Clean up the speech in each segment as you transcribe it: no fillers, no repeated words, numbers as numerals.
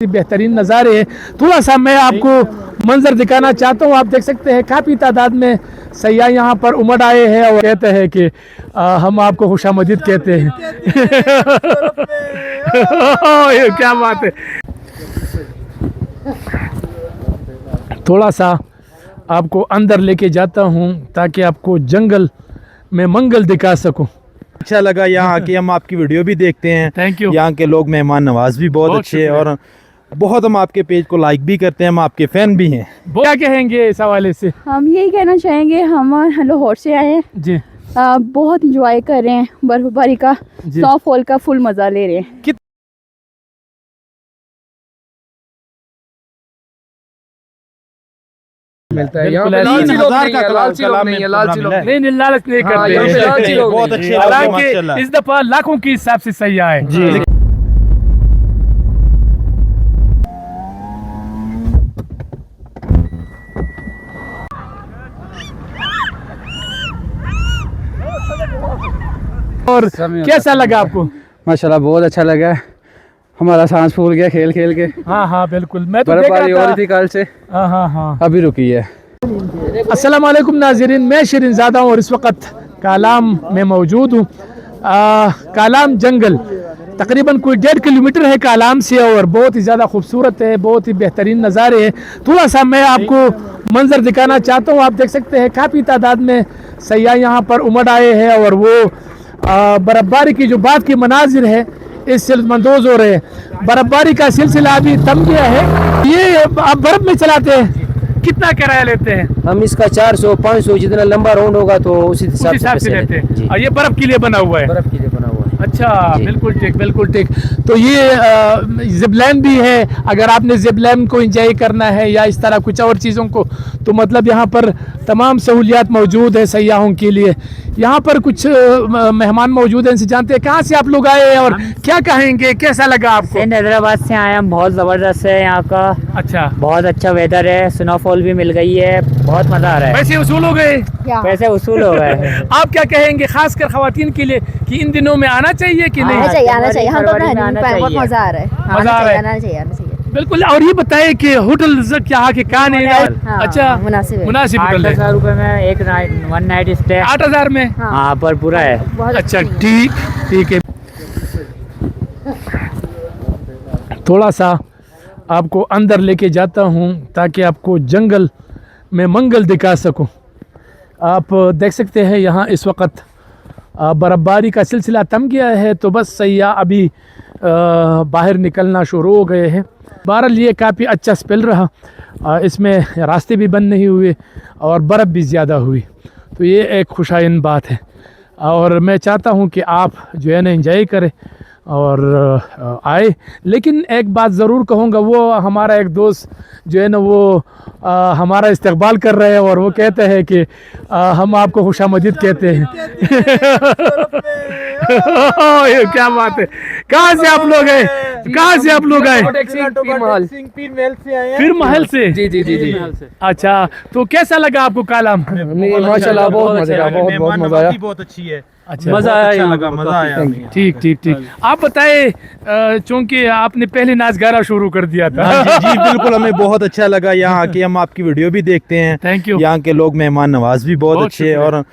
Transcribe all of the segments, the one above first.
बेहतरीन नज़ारे हैं। थोड़ा सा मैं आपको मंजर दिखाना चाहता हूँ। आप देख सकते हैं काफ़ी तादाद में सयाह यहाँ पर उमड़ आए हैं और कहते हैं कि हम आपको खुशामदीद कहते हैं। ये क्या बात है। थोड़ा सा आपको अंदर लेके जाता हूँ ताकि आपको जंगल में मंगल दिखा सकूँ। अच्छा लगा यहाँ आके। हम आपकी वीडियो भी देखते हैं। Thank you. यहाँ के लोग मेहमान नवाज भी बहुत अच्छे हैं और बहुत हम आपके पेज को लाइक भी करते हैं। हम आपके फैन भी हैं। क्या कहेंगे इस हवाले से? हम यही कहना चाहेंगे, हम लाहौर से आए हैं जी, बहुत इंजॉय कर रहे हैं, बर्फबारी का, स्नोफॉल का फुल मज़ा ले रहे हैं। मिलता है यहाँ पे लालची लोग नहीं है, लालची लोग नहीं है, लालची लोग नहीं लालच नहीं हाँ, यहाँ पे लालची करते। लोग बहुत नहीं अच्छे है। लोग हैं, हालांकि माशाल्लाह। इस दफा लाखों के हिसाब से सयाह है। जी। और कैसा लगा आपको? माशाल्लाह बहुत अच्छा लगा। हमारा सांस फूल गया खेल खेल के। हाँ हाँ बिल्कुल, मैं तो देख बर्फबारी हो रहा रही था। थी कल से, हाँ हाँ हाँ। अभी रुकी है। अस्सलाम वालेकुम नाज़रीन, मैं शिरीन ज़ादा हूँ और इस वक्त कालाम में मौजूद हूँ। कालाम जंगल तकरीबन कोई 1.5 किलोमीटर है कालाम से और बहुत ही ज़्यादा खूबसूरत है, बहुत ही बेहतरीन नज़ारे हैं। थोड़ा सा मैं आपको मंजर दिखाना चाहता हूँ। आप देख सकते हैं काफ़ी तादाद में सयाह यहाँ पर उमड़ आए हैं और वो बर्फबारी की जो बात की मनाजिर है इससे लुत्फ़अंदोज़ हो रहे हैं। बर्फबारी का सिलसिला अभी थम गया है। ये आप बर्फ़ में चलाते हैं, कितना किराया लेते हैं? हम इसका 400-500 जितना लंबा राउंड होगा तो उसी हिसाब से लेते हैं। और ये बर्फ के लिए बना हुआ है? बर्फ के लिए बना हुआ है। अच्छा, बिल्कुल ठीक बिल्कुल ठीक। तो ये जिपलाइन भी है, अगर आपने जिपलाइन को एंजॉय करना है या इस तरह कुछ और चीज़ों को, तो मतलब यहाँ पर तमाम सहूलियात मौजूद है सयाहों के लिए। यहाँ पर कुछ मेहमान मौजूद हैं, इनसे जानते हैं कहाँ से आप लोग आए हैं और क्या कहेंगे, कैसा लगा आपको? हैदराबाद से आए हम, बहुत ज़बरदस्त है यहाँ का। अच्छा, बहुत अच्छा वेदर है, स्नोफॉल भी मिल गई है, बहुत मज़ा आ रहा है। पैसे वसूल हो गए? पैसे वसूल हो गए। आप क्या कहेंगे खासकर खवातीन के लिए कि इन दिनों में आना चाहिए कि नहीं? आना चाहिए, आना चाहिए। हम तो फरवरी में आना बहुत चाहिए। मज़ा आ रहा है। मज़ा आ रहा है। आना चाहिए, आना चाहिए। बिल्कुल। और ये बताइए कि होटल यहाँ के कहाँ नहीं? हाँ, अच्छा, मुनासिब है। मुनासिब होटल है। 8,000 रुपये में एक वन नाइट स्टे। 8,000 में? हाँ पर पूरा है। बहुत अच्छा ठीक ठीक है। थोड़ा सा आपको अंदर लेके जाता हूँ ताकि आपको जंगल में मंगल दिखा सकूँ। आप देख सकते हैं यहाँ इस वक्त बर्फबारी का सिलसिला थम गया है, तो बस सयाह अभी बाहर निकलना शुरू हो गए हैं। बहरहाल ये काफ़ी अच्छा स्पेल रहा। इसमें रास्ते भी बंद नहीं हुए और बर्फ़ भी ज़्यादा हुई, तो ये एक खुशाइन बात है। और मैं चाहता हूँ कि आप जो है ना एंजॉय करें और आए। लेकिन एक बात ज़रूर कहूँगा, वो हमारा एक दोस्त जो है ना वो हमारा इस्तकबाल कर रहे हैं और वो कहते हैं कि हम आपको खुशामदीद कहते हैं। ये क्या बात है। कहाँ से आप लोग आए? कहाँ से आप लोग आए? फिर महल से? जी जी जी जी। अच्छा, तो कैसा लगा आपको कालाम? माशाल्लाह बहुत मजा आया, बहुत मजा आया। बहुत अच्छी है। अच्छा, मजा आया, अच्छा लगा, मजा आया। ठीक ठीक ठीक। आप बताए, चूंकि आपने पहले नाच गाना शुरू कर दिया था। हाँ जी, जी बिल्कुल, हमें बहुत अच्छा लगा यहाँ आके। हम आपकी वीडियो भी देखते हैं। Thank you. यहाँ के लोग मेहमान नवाज भी बहुत अच्छे हैं और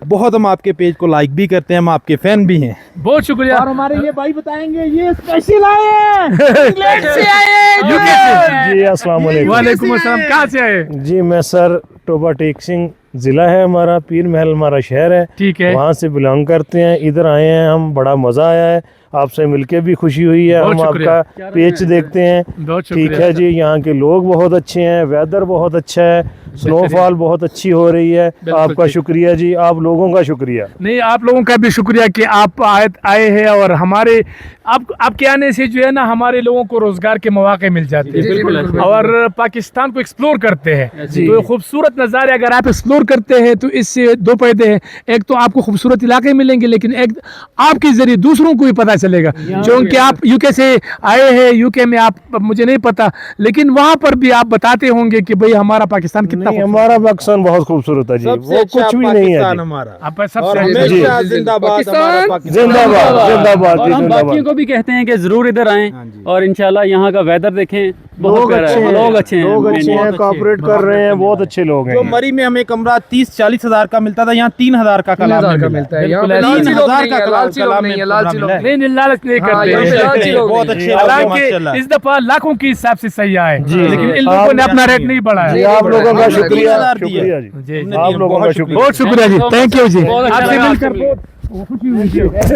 बहुत हम आपके पेज को लाइक भी करते हैं। हम आपके फैन भी हैं। बहुत शुक्रिया। और हमारे ये भाई बताएंगे, ये स्पेशल आए हैं, इंग्लैंड से आए हैं, यूके से। जी अस्सलाम वालेकुम। वालेकुम अस्सलाम। कहाँ से आए? जी मैं सर टोबा टेक सिंह ज़िला है हमारा, पीर महल हमारा शहर है, ठीक है। वहाँ से बिलोंग करते हैं। इधर आए हैं हम, बड़ा मज़ा आया है, आपसे मिलके भी खुशी हुई है। बहुत हम शुक्रिया। आपका पेज देखते हैं। बहुत ठीक शुक्रिया। है जी, यहाँ के लोग बहुत अच्छे हैं, वेदर बहुत अच्छा है, स्नोफॉल बहुत अच्छी हो रही है। आपका ठीक। शुक्रिया जी, आप लोगों का शुक्रिया। नहीं, आप लोगों का भी शुक्रिया कि आप आए हैं और हमारे आपके आने से जो है ना हमारे लोगों को रोजगार के मौके मिल जाते हैं और पाकिस्तान को एक्सप्लोर करते हैं। तो खूबसूरत नज़ारे अगर आप एक्सप्लोर करते हैं तो इससे दो फायदे हैं। एक तो आपको खूबसूरत इलाके मिलेंगे, लेकिन एक आपके ज़रिए दूसरों को भी पता चलेगा, क्योंकि आप यूके से आए हैं, यूके में आप, मुझे नहीं पता, लेकिन वहां पर भी आप बताते होंगे कि भाई हमारा पाकिस्तान कितना नहीं, हमारा पाकिस्तान बहुत खूबसूरत है जी, सबसे वो अच्छा कुछ भी नहीं है पाकिस्तान जी। हमारा, आप और सबसे हमेशा जिंदाबाद हमारा पाकिस्तान। जिंदाबाद जिंदाबाद और जी, हम जिंदाबाद। बाकियों को भी कहते हैं कि जरूर इधर आएं हाँ जी। और इंशाल्लाह यहाँ का वेदर देखें, बहुत लोग प्यारा अच्छे है, हैं, लोग अच्छे हैं, लोग अच्छे हैं, बहुत कॉपरेट कर रहे हैं, बहुत अच्छे लोग हैं जो ये। मरी में हमें कमरा 30-40 हजार का मिलता था, यहाँ 3,000 का कलाम में मिलता है। बिल्कुल ऐसे। 3,000 का कलाम में कमरा मिला है। नहीं नहीं, लालच नहीं करते यहाँ पे हैं। लालची लोग बहुत अच्छे लोग हैं, हालांकि माशाल्लाह। इस दफा लाखों के हिसाब से सही आए, जी, लेकिन जी। इन लोगों ने आप- अपना रेट नहीं बढ़ाया। जी, आप लोगों का शुक्रिया, 3,000 दिए। शुक्रिया जी, जी, जी। आप लोगों का शुक्रिया। बहुत शुक्रिया जी, थैंक यू जी, बहुत अच्छा आपसे लगा मिलकर आपसे बहुत खुशी हुई जी। शुक्रिया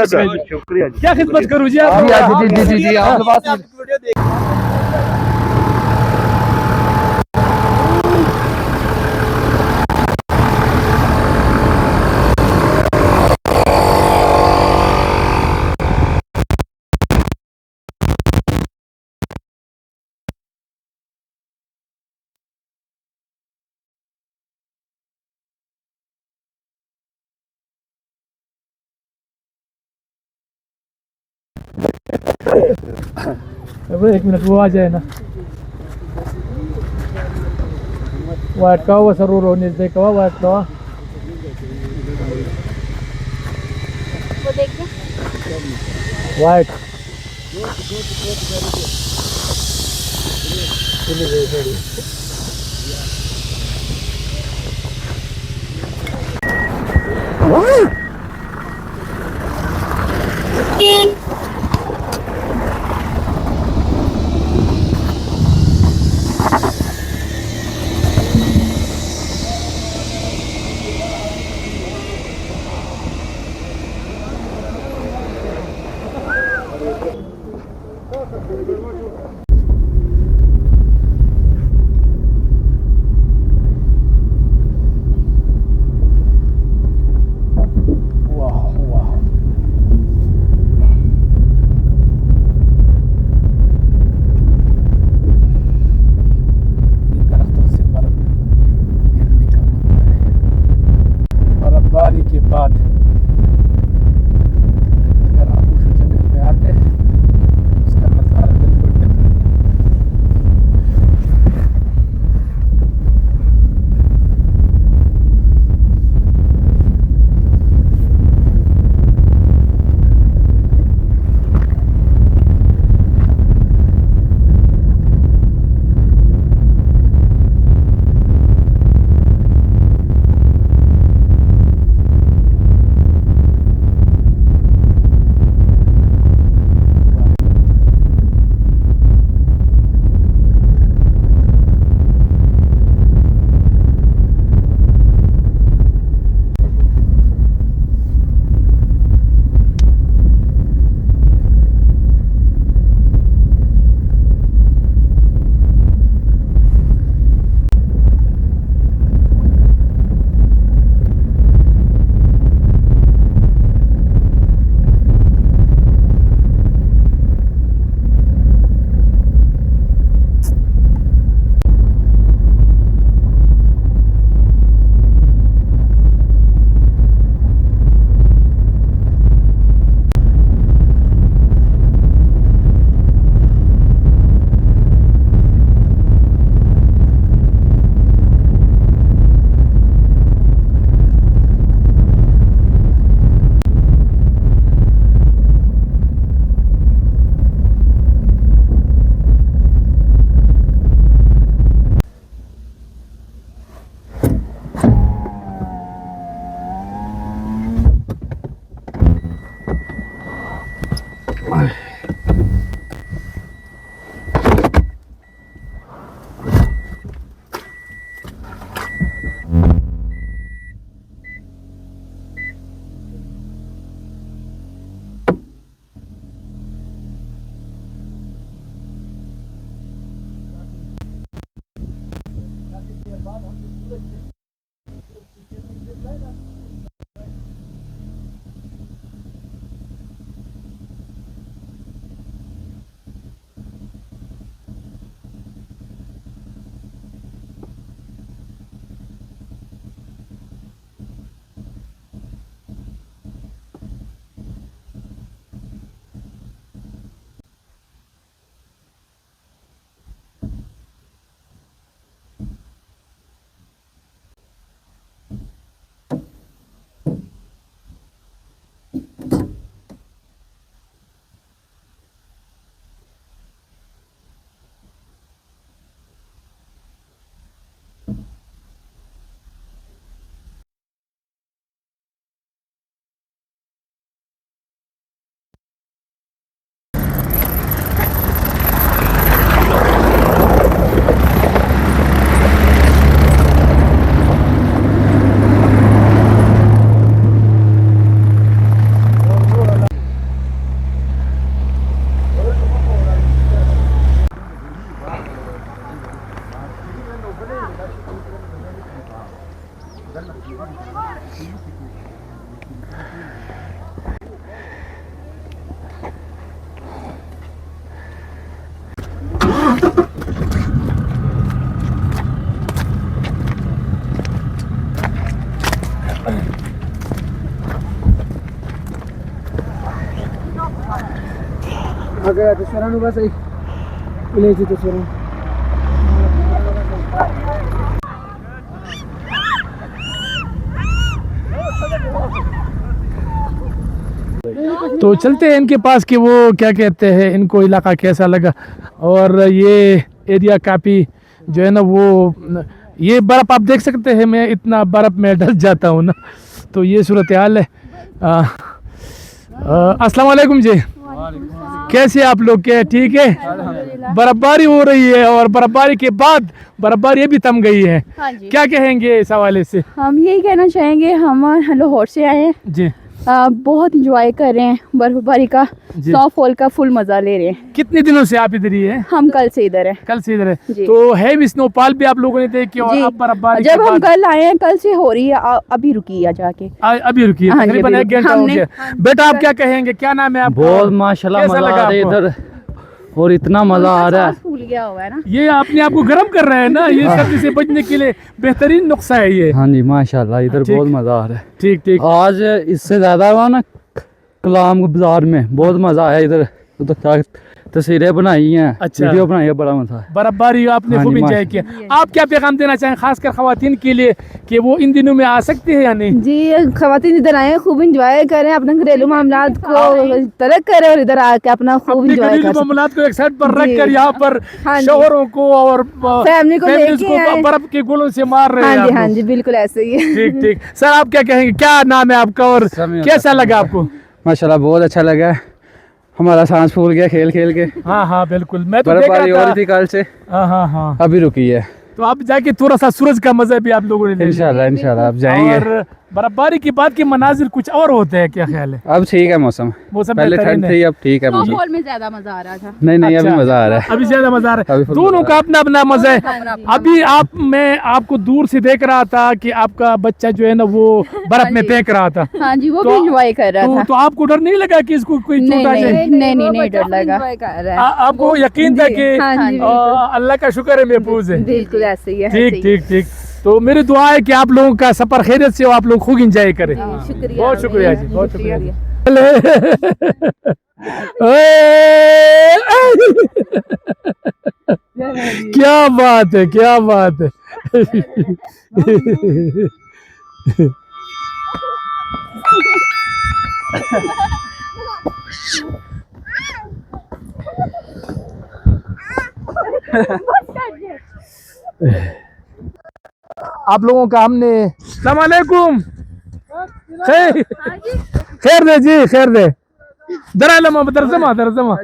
सर, शुक्रिया जी। क्या खिदमत करूँ जी आप? एक मिनट, वो आ जाए ना, वाट का वो जरूर होने दे का वाट का वो देखिए वाइट बर्फबारी के बाद अगर आप उस जंगल में आते हैं, उसका नज़ारा बिल्कुल different है। Agora, terceira não vai sair. Olha aí, terceira. तो चलते हैं इनके पास कि वो क्या कहते हैं, इनको इलाका कैसा लगा। और ये एरिया काफ़ी जो है ना वो, ये बर्फ़ आप देख सकते हैं, मैं इतना बर्फ़ में ढल जाता हूँ ना, तो ये सूरत हाल है। अस्सलाम वालेकुम जी, कैसे आप लोग? क्या ठीक है? बर्फबारी हो रही है और बर्फबारी के बाद बर्फबारी अभी थम गई है, हाँ जी। क्या कहेंगे इस हवाले से? हम यही कहना चाहेंगे, हम लाहौर से आए हैं, जी बहुत इंजॉय कर रहे हैं बर्फबारी का, जी। स्नोफॉल का फुल मजा ले रहे हैं। कितने दिनों से आप इधर ही हैं? हम कल से इधर हैं। कल से इधर है, जी। तो है भी स्नोफॉल भी आप लोगों ने देखी और जी। अब बर्फबारी जब के हम बाद कल आए हैं, कल से हो रही है, अभी रुकी है जाके। अभी रुकी है, हाँ जी, तकरीबन अभी 1 घंटा हो हमने- गया। बेटा आप क्या कहेंगे, क्या नाम है आपका? बहुत माशाल्लाह कैसा मजा लगा आ रहा है आपको? इधर, और इतना मजा आ रहा है। सांस फूल गया हुआ है ना। ये अपने आप को गर्म कर रहे हैं ना, ये सर्दी से बचने के लिए बेहतरीन नुस्खा है ये। हाँ जी माशाल्लाह, इधर ठीक। बहुत मजा आ रहा है। ठीक ठीक। आज इससे ज्यादा हुआ ना कलाम बाजार में, बहुत मजा आया इधर। तो तस्वीरें बनाई हैं, अच्छा। वीडियो बनाई है, बड़ा मजा है। बर्फबारी आपने हाँ खूब जी, इंजॉय किया। आप क्या पैगाम देना चाहें खासकर खवातीन के लिए कि वो इन दिनों में आ सकती है या नहीं? जी, खवातीन इधर आए, खूब इंजॉय करें, अपने घरेलू मामलात को तर्क करें और इधर आके अपना खूब अपने इंजॉय घरेलू करें। मामलात को एक साइड पर जी। रख कर यहाँ पर हाँ जी। शोहरों को और फैमिली को families लेके आए। बर्फ के गोलों से मार रहे हैं हाँ जी, आप हाँ लोग। जी, बिल्कुल ऐसे ही है। ठीक ठीक। सर आप क्या कहेंगे, क्या नाम है आपका और समीर। कैसा लगा आपको? माशाल्लाह बहुत अच्छा लगा, हमारा सांस फूल गया खेल खेल के। हाँ हाँ बिल्कुल, मैं तो देख बर्फबारी हो रहा रही था। थी कल से, हाँ हाँ हाँ, अभी रुकी है। तो आप जाके थोड़ा सा सूरज का मजा भी आप लोगों ने ले लिया। इंशाल्लाह इंशाल्लाह अब जाएंगे। और बर्फबारी के बाद के मनाजिर कुछ और होते हैं, क्या ख्याल है? अब ठीक है मौसम, मौसम पहले बेहतरीन ठंड है। थी, अब ठीक है मौसम। स्नोफॉल में ज्यादा मजा आ रहा था। नहीं नहीं अच्छा। अभी मजा आ रहा है। अभी ज्यादा मजा आ रहा है, अभी फुल दोनों मजा का अपना अपना मजा है। अभी मैं आपको दूर से देख रहा था कि आपका बच्चा जो है ना वो बर्फ में फेंक रहा था, हाँ जी, वो तो- भी इंजॉय कर रहा था। तो आपको डर नहीं लगा कि इसको कोई नहीं चोट आ जाए? नहीं डर लगा। enjoy कर रहा है। आपको यकीन था कि हाँ जी, अल्लाह का शुक्र है महफूज है? बिल्कुल ऐसे ही है। ठीक ठीक ठीक। तो मेरी दुआ है कि आप लोगों का सफर खैरियत से हो, आप लोग खूब इंजॉय करें। शुक्रिया, बहुत शुक्रिया जी, बहुत शुक्रिया जी। क्या बात है, क्या बात है। आप लोगों का हमने सलाम अलैकुम, खैर खैर दे जी, खैर दे। दरजमा दरजमा दरजमा